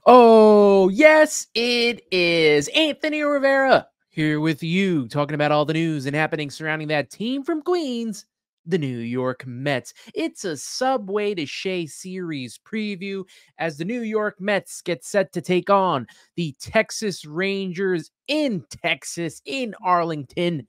Oh, yes, it is Anthony Rivera here with you, talking about all the news and happenings surrounding that team from Queens, the New York Mets. It's a Subway to Shea series preview as the New York Mets get set to take on the Texas Rangers in Texas, in Arlington,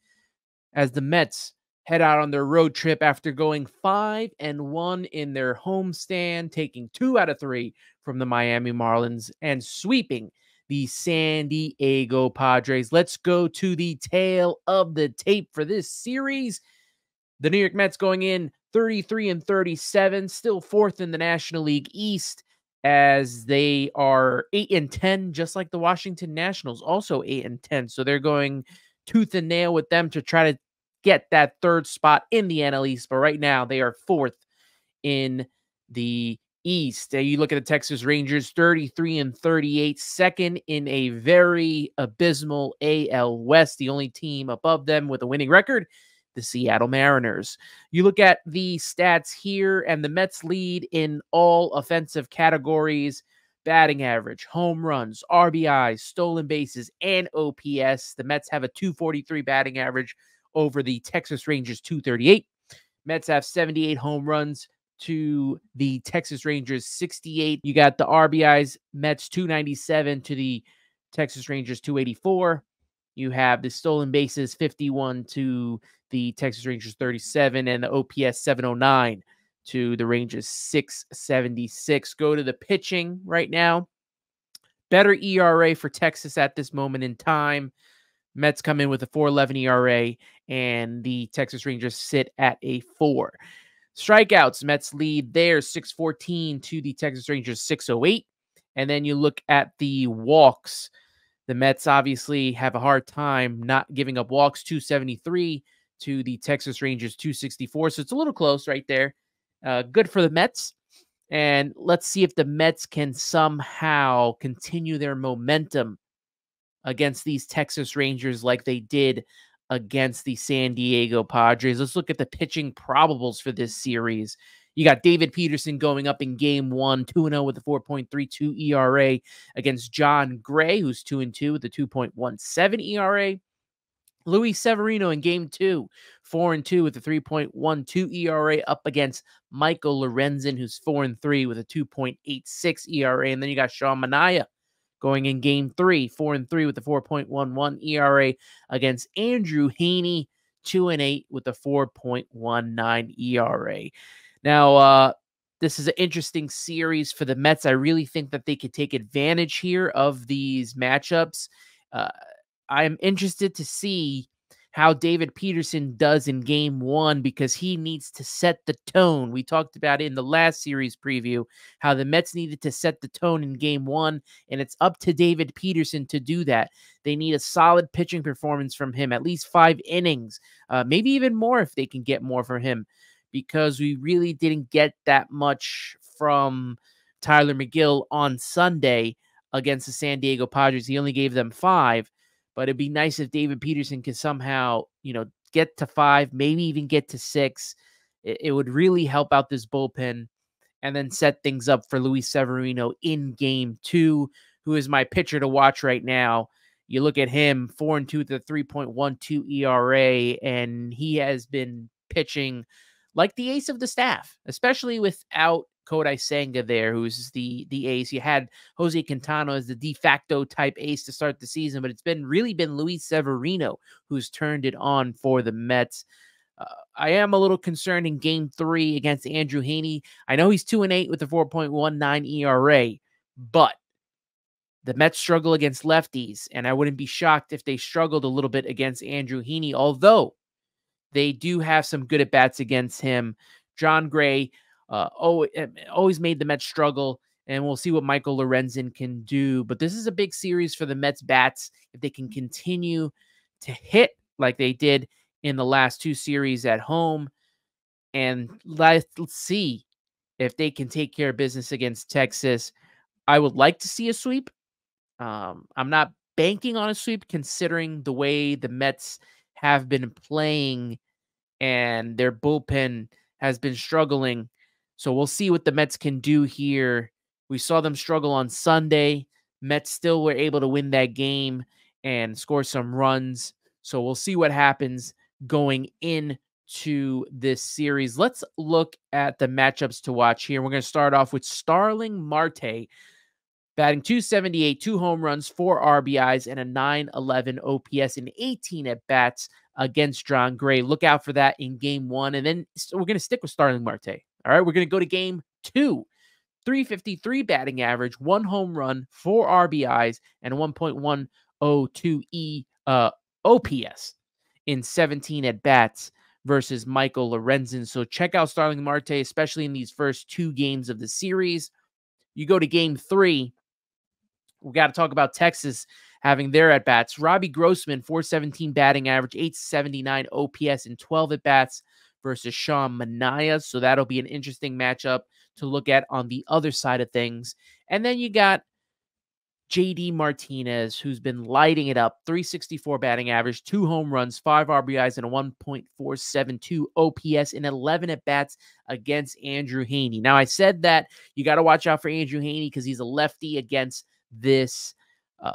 as the Mets head out on their road trip after going 5-1 in their homestand, taking 2 out of 3 from the Miami Marlins and sweeping the San Diego Padres. Let's go to the tail of the tape for this series. The New York Mets going in 33-37, still fourth in the National League East, as they are 8-10, just like the Washington Nationals, also 8-10. So they're going tooth and nail with them to try to get that third spot in the NL East. But right now they are fourth in the East. You look at the Texas Rangers, 33-38, second in a very abysmal AL West. The only team above them with a winning record, the Seattle Mariners. You look at the stats here, and the Mets lead in all offensive categories: batting average, home runs, RBIs, stolen bases, and OPS. The Mets have a 243 batting average over the Texas Rangers 238. Mets have 78 home runs to the Texas Rangers 68. You got the RBIs, Mets 297 to the Texas Rangers 284. You have the stolen bases 51 to the Texas Rangers 37, and the OPS 709 to the Rangers 676. Go to the pitching right now. Better ERA for Texas at this moment in time. Mets come in with a 4.11 ERA, and the Texas Rangers sit at a 4. Strikeouts, Mets lead there 614 to the Texas Rangers 608. And then you look at the walks. The Mets obviously have a hard time not giving up walks, 273 to the Texas Rangers 264. So it's a little close right there. Good for the Mets. And let's see if the Mets can somehow continue their momentum against these Texas Rangers like they did against the San Diego Padres. Let's look at the pitching probables for this series. You got David Peterson going up in game 1, 2-0 with a 4.32 ERA against John Gray, who's 2-2 with a 2.17 ERA. Luis Severino in game 2, 4-2 with a 3.12 ERA up against Michael Lorenzen, who's 4-3 with a 2.86 ERA. And then you got Sean Manaea going in game 3, 4-3 with a 4.11 ERA against Andrew Heaney, 2-8 with a 4.19 ERA. Now, this is an interesting series for the Mets. I really think that they could take advantage here of these matchups. I'm interested to see how David Peterson does in game 1, because he needs to set the tone. We talked about it in the last series preview, how the Mets needed to set the tone in game 1, and it's up to David Peterson to do that. They need a solid pitching performance from him, at least 5 innings, maybe even more if they can get more from him, because we really didn't get that much from Tyler McGill on Sunday against the San Diego Padres. He only gave them 5. But it'd be nice if David Peterson could somehow, get to 5, maybe even get to 6. It would really help out this bullpen, and then set things up for Luis Severino in game 2, who is my pitcher to watch right now. You look at him, 4-2 with a 3.12 ERA, and he has been pitching like the ace of the staff, especially without Kodai Senga there, who's the ace. You had Jose Quintana as the de facto type ace to start the season, but it's really been Luis Severino who's turned it on for the Mets. I am a little concerned in game 3 against Andrew Heaney. I know he's 2-8 with a 4.19 ERA, but the Mets struggle against lefties, and I wouldn't be shocked if they struggled a little bit against Andrew Heaney, although they do have some good at-bats against him. John Gray always made the Mets struggle, and we'll see what Michael Lorenzen can do. But this is a big series for the Mets bats. If they can continue to hit like they did in the last 2 series at home, and let's see if they can take care of business against Texas. I would like to see a sweep. I'm not banking on a sweep, considering the way the Mets have been playing and their bullpen has been struggling. So we'll see what the Mets can do here We saw them struggle on Sunday. Mets still were able to win that game and score some runs. So we'll see what happens going into this series. Let's look at the matchups to watch here. We're going to start off with Starling Marte, batting .278, 2 home runs, 4 RBIs, and a .911 OPS in 18 at-bats against John Gray. Look out for that in game 1. And then we're going to stick with Starling Marte. All right, we're going to go to game 2. .353 batting average, 1 home run, 4 RBIs, and 1.102 OPS in 17 at-bats versus Michael Lorenzen. So check out Starling Marte, especially in these first 2 games of the series. You go to game 3, we got to talk about Texas having their at-bats. Robbie Grossman, .417 batting average, .879 OPS in 12 at-bats versus Sean Manaea. So that'll be an interesting matchup to look at on the other side of things. And then you got JD Martinez, who's been lighting it up. .364 batting average, 2 home runs, 5 RBIs, and a 1.472 OPS in 11 at-bats against Andrew Heaney. Now, I said that you got to watch out for Andrew Heaney because he's a lefty against this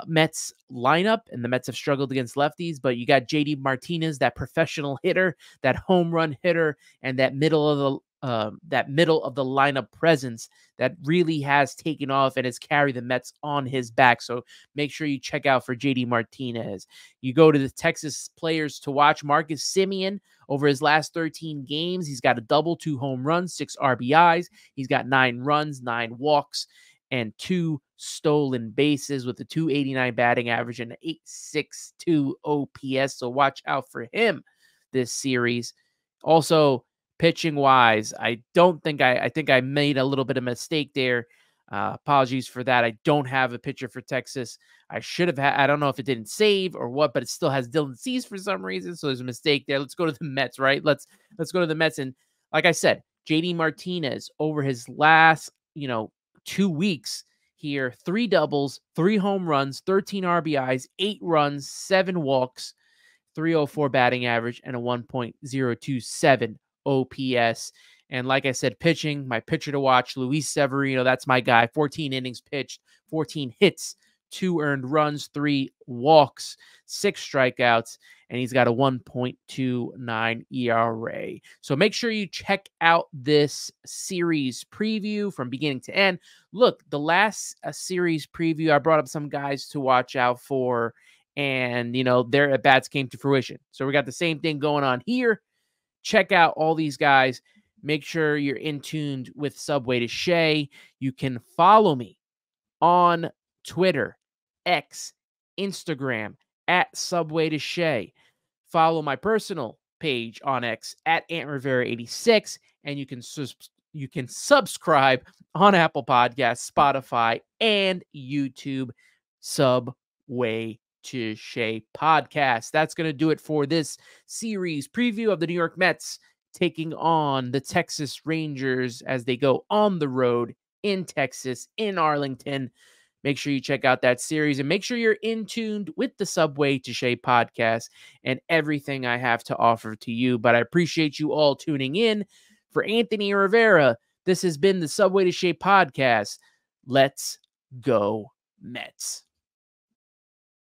Mets lineup, and the Mets have struggled against lefties, but you got JD Martinez, that professional hitter, that home run hitter, and that middle of the lineup presence that really has taken off and has carried the Mets on his back. So make sure you check out for JD Martinez. You go to the Texas players to watch. Marcus Semien, over his last 13 games, he's got a double, 2 home runs, 6 RBIs. He's got 9 runs, 9 walks, and 2 stolen bases with a .289 batting average and an .862 OPS. So watch out for him this series. Also, pitching wise, I think I made a little bit of a mistake there. Apologies for that. I don't have a pitcher for Texas. I should have had, I don't know if it didn't save or what, but it still has Dylan Cease for some reason. So there's a mistake there. Let's go to the Mets, right? Let's go to the Mets. And like I said, JD Martinez over his last, 2 weeks here, 3 doubles, 3 home runs, 13 RBIs, 8 runs, 7 walks, .304 batting average, and a 1.027 OPS. And like I said, pitching, my pitcher to watch, Luis Severino, that's my guy. 14 innings pitched, 14 hits, 2 earned runs, 3 walks, 6 strikeouts, and he's got a 1.29 ERA. So make sure you check out this series preview from beginning to end. Look, the last series preview, I brought up some guys to watch out for, and, their at-bats came to fruition. So we got the same thing going on here. Check out all these guys. Make sure you're in tuned with Subway to Shea. You can follow me on Twitter, X, Instagram, at Subway to Shea. Follow my personal page on X at AntRivera86, and you can subscribe on Apple Podcasts, Spotify, and YouTube. Subway to Shea podcast. That's going to do it for this series preview of the New York Mets taking on the Texas Rangers as they go on the road in Texas, in Arlington. Make sure you check out that series and make sure you're in tuned with the Subway to Shea podcast and everything I have to offer to you. But I appreciate you all tuning in. For Anthony Rivera, this has been the Subway to Shea podcast. Let's go Mets.